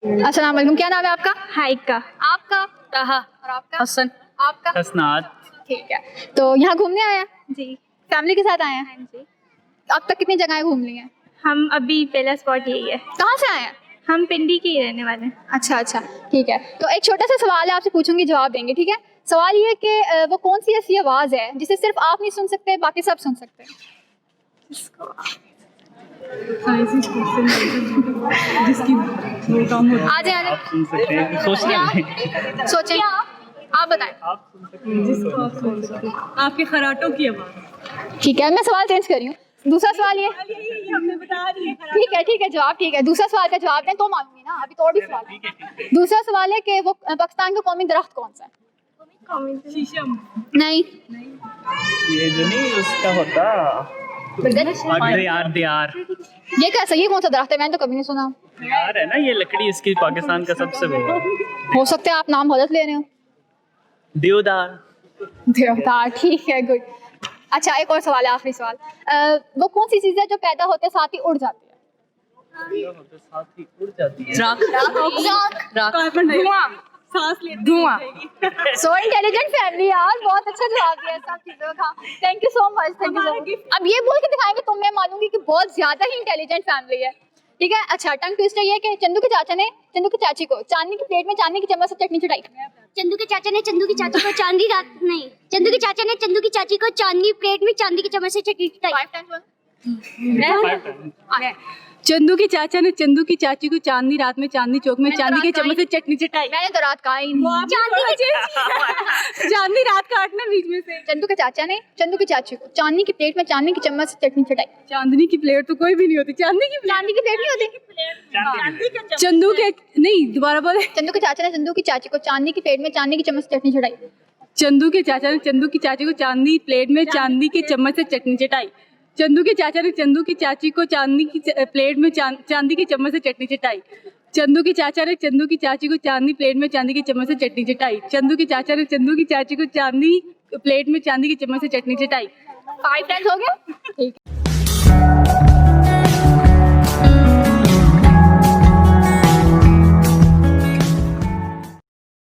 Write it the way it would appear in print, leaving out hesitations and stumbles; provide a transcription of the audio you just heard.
अस्सलाम वालेकुम, क्या नाम है आपका? हाइका। आपका? ताहा। और आपका? हसन। आपका? हसनात। ठीक है, तो यहाँ घूमने आए हैं? जी। फैमिली के साथ आए हैं? हाँ जी। अब तक कितनी जगहें घूम ली हैं? हम अभी पहला स्पॉट यही है। कहाँ से आए हैं? हम पिंडी के ही रहने वाले हैं। अच्छा अच्छा, ठीक है। तो एक छोटा सा सवाल है, आपसे पूछूंगी, जवाब देंगे, ठीक है? सवाल ये है कि वो कौन सी ऐसी आवाज़ है जिसे सिर्फ आप नहीं सुन सकते, बाकी सब सुन सकते हैं? जिसकी वो काम होता आ जाए आप सुन सकते हैं, सोचने में। सोचें, आप बताएं। आप सुन सकते हैं, जिसको आप सुन सकते हैं। आपके खराटों की आवाज़। ठीक है, मैं सवाल चेंज कर रही हूँ। दूसरा सवाल ये, हमने बता दिया। ठीक है, जवाब ठीक है। दूसरा सवाल का जवाब दें तो मालूम ना, अभी तो और भी सवाल है। दूसरा सवाल है कि वो पाकिस्तान का कौमी दरख्त कौन सा है? शीशम। नहीं। ये जो नहीं उसका होता दियार। ये कैसा, ये कौन सा दरख्त है? मैंने तो कभी नहीं सुना। दियार है ना, ये लकड़ी इसकी पाकिस्तान का सबसे बड़ा। हो सकता है आप नाम गलत ले रहे हो। देवदार। देवदार, ठीक है, गुड। अच्छा, एक और सवाल है, आखिरी सवाल। वो कौन सी चीज़ है जो पैदा होते साथ ही उड़ जाती है? साथ ही उड़ जाती है। धुआं। सांस ले धुआं। सो इंटेलिजेंट फैमिली यार, बहुत अच्छा जवाब दिया सब चीज़ों का। Thank you so much, thank you so much. अब ये बोल के दिखाएंगे तो मैं मानूंगी कि बहुत ज्यादा ही इंटेलिजेंट फैमिली है, ठीक है? अच्छा, टंग ट्विस्टर ये है कि चंदू के चाचा ने चंदू की चाची को चांदी की प्लेट में चांदी की चम्मच से चटनी चटाई। चंदू के चाचा ने चंदू की चाची को चांदी रात नहीं चंदू के चाचा ने चंदू की चाची को चांदी प्लेट में चांदी की चम्मच से चटनी चटाई। चंदू के चाचा ने चंदू की चाची को चांदनी रात में चांदनी चौक में चांदी के चम्मच से चटनी चटाई। मैंने तो रात कहा ही नहीं। चांदनी रात काटना बीच में से। चंदू के चाचा ने चंदू की चाची को चांदी की प्लेट में चांदी की चम्मच से चटनी चटाई। चांदनी की प्लेट तो कोई भी नहीं होती। चांदी की प्लेट नहीं होती। चंदू के नहीं, दोबारा बोले। चंदू के चाचा ने चंदू की चाची को चांदी की प्लेट में चांदी की चम्मच से चटनी चटाई। चंदू के चाचा ने चंदू की चाची को चांदी प्लेट में चांदी के चम्मच से चटनी चटाई। चंदू के चाचा ने चंदू की चाची को चांदी की प्लेट में चांदी की चम्मच से चटनी चटाई। चंदू के चाचा ने चंदू की चाची को चांदी प्लेट में चांदी की चम्मच से चटनी चटाई। चंदू के चाचा ने चंदू की चाची को चांदी प्लेट में चांदी की चम्मच से चटनी चटाई। 5 टाइम्स हो गया, ठीक है।